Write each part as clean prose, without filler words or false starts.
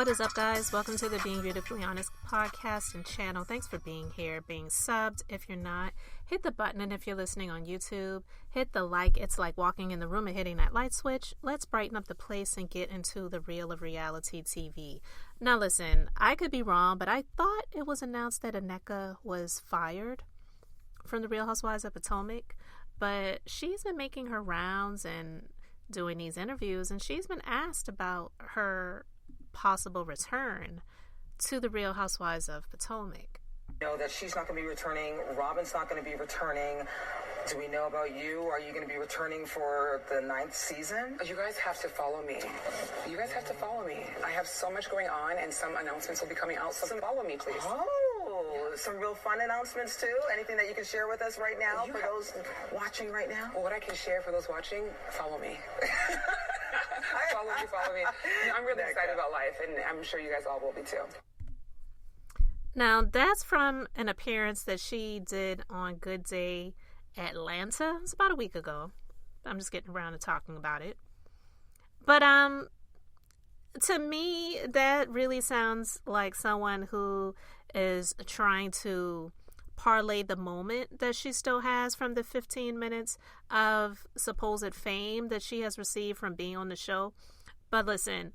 What is up, guys? Welcome to the Being Beautifully Honest podcast and channel. Thanks for being here, being subbed. If you're not, hit the button, and if you're listening on YouTube, hit the like. It's like walking in the room and hitting that light switch. Let's brighten up the place and get into the real of reality TV. Now listen, I could be wrong, but I thought it was announced that Nneka was fired from the Real Housewives of Potomac, but she's been making her rounds and doing these interviews, and she's been asked about her possible return to the Real Housewives of Potomac. Know that she's not going to be returning. Robin's not going to be returning. Do we know about you? Are you going to be returning for the 9th season? You guys have to follow me. You guys have to follow me. I have so much going on, and some announcements will be coming out, so follow me, please. Oh, some real fun announcements, too? Anything that you can share with us right now for those watching right now? Well, what I can share for those watching, follow me. Follow me. I'm really excited about life, and I'm sure you guys all will be, too. Now, that's from an appearance that she did on Good Day Atlanta. It's about a week ago. I'm just getting around to talking about it. But to me, that really sounds like someone who is trying to parlay the moment that she still has from the 15 minutes of supposed fame that she has received from being on the show. But listen,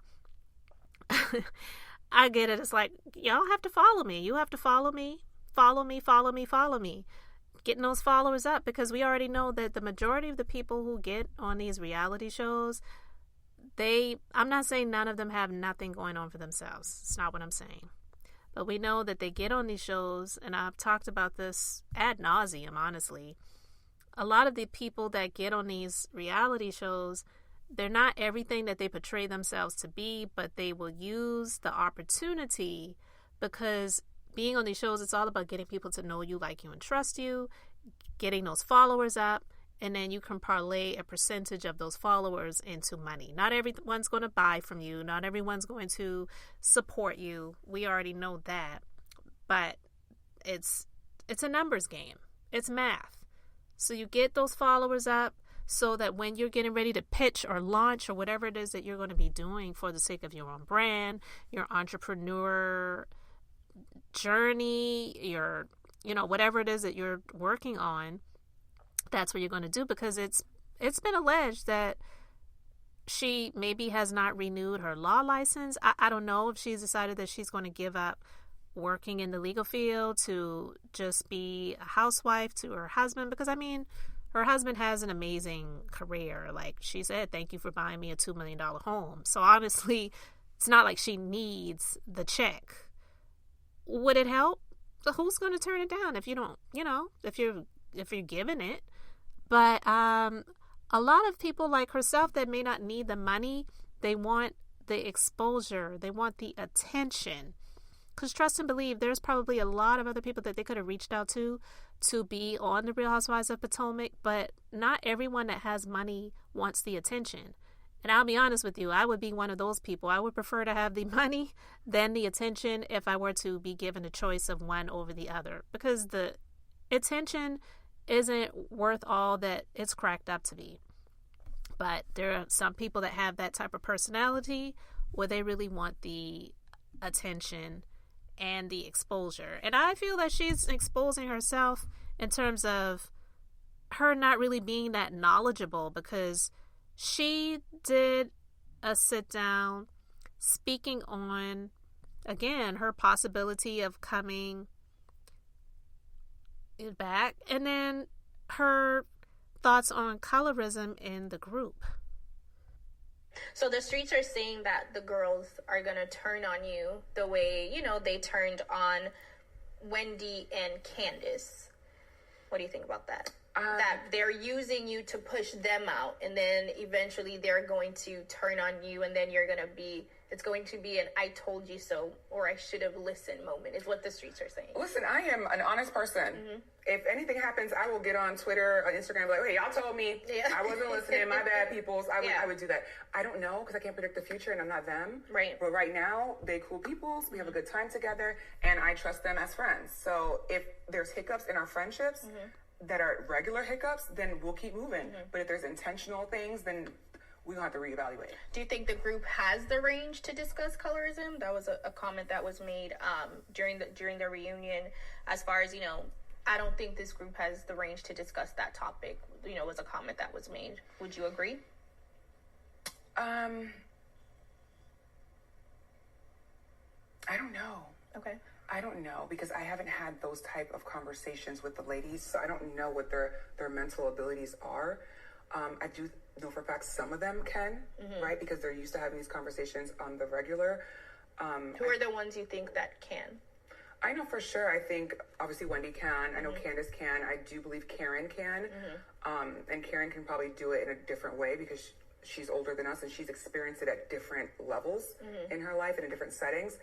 I get it. It's like, y'all have to follow me. You have to follow me. Follow me. Getting those followers up, because we already know that the majority of the people who get on these reality shows, I'm not saying none of them have nothing going on for themselves. It's not what I'm saying. But we know that they get on these shows, and I've talked about this ad nauseum, honestly. A lot of the people that get on these reality shows, they're not everything that they portray themselves to be, but they will use the opportunity, because being on these shows, it's all about getting people to know you, like you, and trust you, getting those followers up, and then you can parlay a percentage of those followers into money. Not everyone's going to buy from you. Not everyone's going to support you. We already know that. But it's a numbers game. It's math. So you get those followers up so that when you're getting ready to pitch or launch or whatever it is that you're going to be doing for the sake of your own brand, your entrepreneur journey, your, whatever it is that you're working on, that's what you're going to do. Because it's been alleged that she maybe has not renewed her law license. I don't know if she's decided that she's going to give up working in the legal field to just be a housewife to her husband, because her husband has an amazing career. Like she said, thank you for buying me a $2 million home. So honestly, it's not like she needs the check. Would it help? So who's going to turn it down if you don't, if you're giving it? But a lot of people like herself that may not need the money, they want the exposure, they want the attention. Because trust and believe, there's probably a lot of other people that they could have reached out to be on the Real Housewives of Potomac, but not everyone that has money wants the attention. And I'll be honest with you, I would be one of those people. I would prefer to have the money than the attention if I were to be given a choice of one over the other. Because the attention isn't worth all that it's cracked up to be. But there are some people that have that type of personality where they really want the attention and the exposure. And I feel that she's exposing herself in terms of her not really being that knowledgeable, because she did a sit down speaking on, again, her possibility of coming back, and then her thoughts on colorism in the group. So the streets are saying that the girls are going to turn on you the way, they turned on Wendy and Candace. What do you think about that? That they're using you to push them out, and then eventually they're going to turn on you, and then it's going to be an I told you so, or I should have listened moment, is what the streets are saying. Listen, I am an honest person. Mm-hmm. If anything happens, I will get on Twitter or Instagram and be like, hey, y'all told me. Yeah. I wasn't listening. My bad, peoples. I would do that. I don't know, because I can't predict the future, and I'm not them. Right. But right now, they cool peoples. We have a good time together, and I trust them as friends. So if there's hiccups in our friendships, mm-hmm. that are regular hiccups, then we'll keep moving. Mm-hmm. But if there's intentional things, then we're going to have to reevaluate. Do you think the group has the range to discuss colorism? That was a comment that was made during the reunion, as far as, I don't think this group has the range to discuss that topic, was a comment that was made. Would you agree? I don't know. Okay. I don't know, because I haven't had those type of conversations with the ladies, so I don't know what their mental abilities are. I do know for a fact some of them can, right? Because they're used to having these conversations on the regular. Who are the ones you think that can? I know for sure. I think obviously Wendy can. I know Candace can. I do believe Karen can. And Karen can probably do it in a different way because she's older than us and she's experienced it at different levels in her life and in different settings.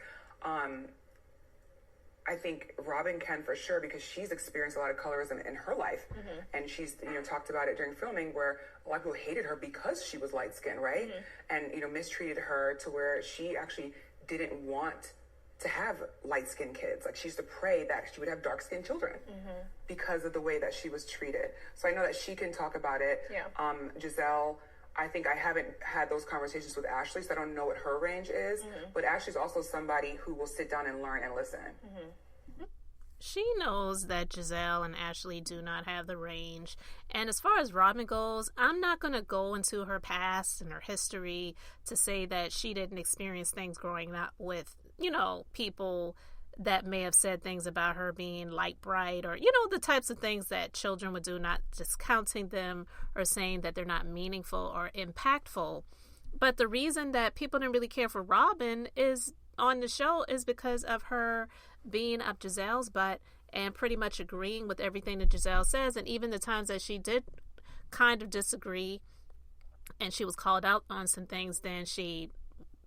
I think Robin can for sure because she's experienced a lot of colorism in her life. And she's, talked about it during filming where a lot of people hated her because she was light skinned, right? And, mistreated her to where she actually didn't want to have light skinned kids. Like she used to pray that she would have dark skinned children because of the way that she was treated. So I know that she can talk about it. Yeah. Giselle, I think I haven't had those conversations with Ashley, so I don't know what her range is. But Ashley's also somebody who will sit down and learn and listen. She knows that Giselle and Ashley do not have the range. And as far as Robin goes, I'm not going to go into her past and her history to say that she didn't experience things growing up with, people that may have said things about her being light bright or, the types of things that children would do, not discounting them or saying that they're not meaningful or impactful. But the reason that people didn't really care for Robin is on the show is because of her being up Giselle's butt and pretty much agreeing with everything that Giselle says. And even the times that she did kind of disagree and she was called out on some things, then she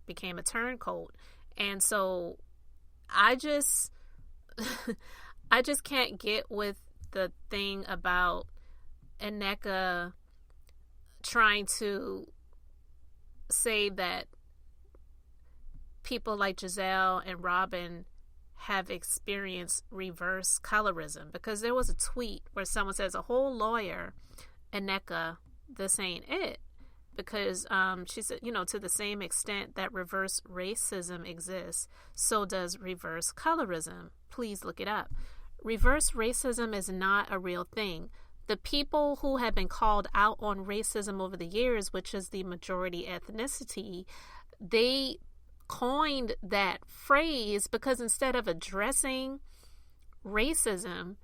became a turncoat. And so I just can't get with the thing about Nneka trying to say that people like Giselle and Robin have experienced reverse colorism, because there was a tweet where someone says, a whole lawyer, Nneka, this ain't it. Because she said, to the same extent that reverse racism exists, so does reverse colorism. Please look it up. Reverse racism is not a real thing. The people who have been called out on racism over the years, which is the majority ethnicity, they coined that phrase because instead of addressing racism,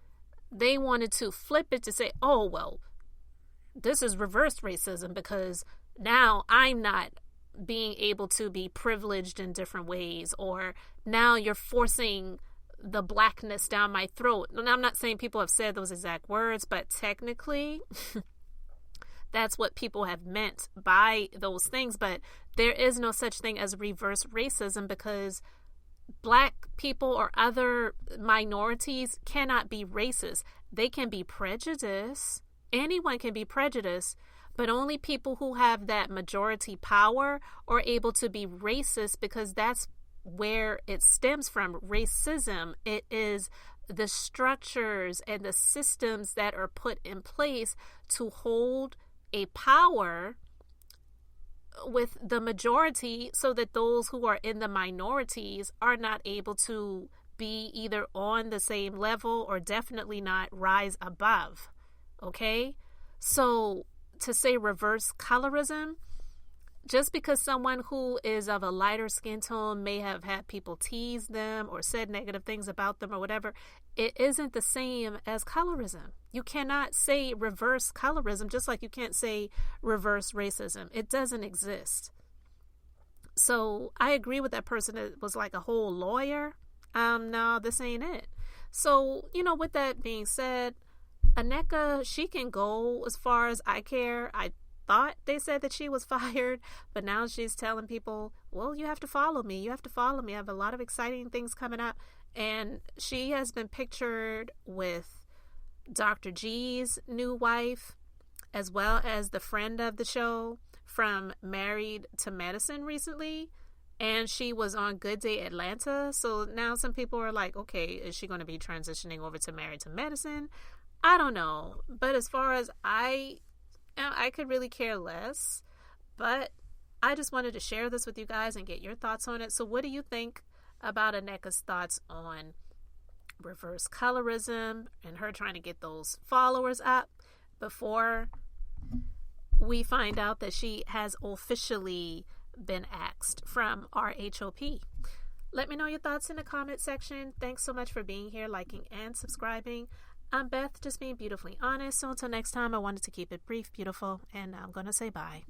they wanted to flip it to say, oh, well, this is reverse racism because now I'm not being able to be privileged in different ways, or now you're forcing the blackness down my throat. And I'm not saying people have said those exact words, but technically that's what people have meant by those things. But there is no such thing as reverse racism because Black people or other minorities cannot be racist. They can be prejudiced. Anyone can be prejudiced, but only people who have that majority power are able to be racist, because that's where it stems from. Racism, it is the structures and the systems that are put in place to hold a power with the majority so that those who are in the minorities are not able to be either on the same level or definitely not rise above. Okay? So to say reverse colorism, just because someone who is of a lighter skin tone may have had people tease them or said negative things about them or whatever, it isn't the same as colorism. You cannot say reverse colorism just like you can't say reverse racism. It doesn't exist. So I agree with that person that was like a whole lawyer. No, this ain't it. So, with that being said, Nneka, she can go as far as I care. I thought they said that she was fired, but now she's telling people, well, you have to follow me. You have to follow me. I have a lot of exciting things coming up. And she has been pictured with Dr. G's new wife, as well as the friend of the show from Married to Medicine recently. And she was on Good Day Atlanta. So now some people are like, okay, is she going to be transitioning over to Married to Medicine? I don't know. But as far as I could really care less. But I just wanted to share this with you guys and get your thoughts on it. So what do you think about Nneka's thoughts on reverse colorism and her trying to get those followers up before we find out that she has officially been axed from RHOP? Let me know your thoughts in the comment section. Thanks so much for being here, liking, and subscribing. I'm Beth, just being beautifully honest. So until next time, I wanted to keep it brief, beautiful, and I'm going to say bye.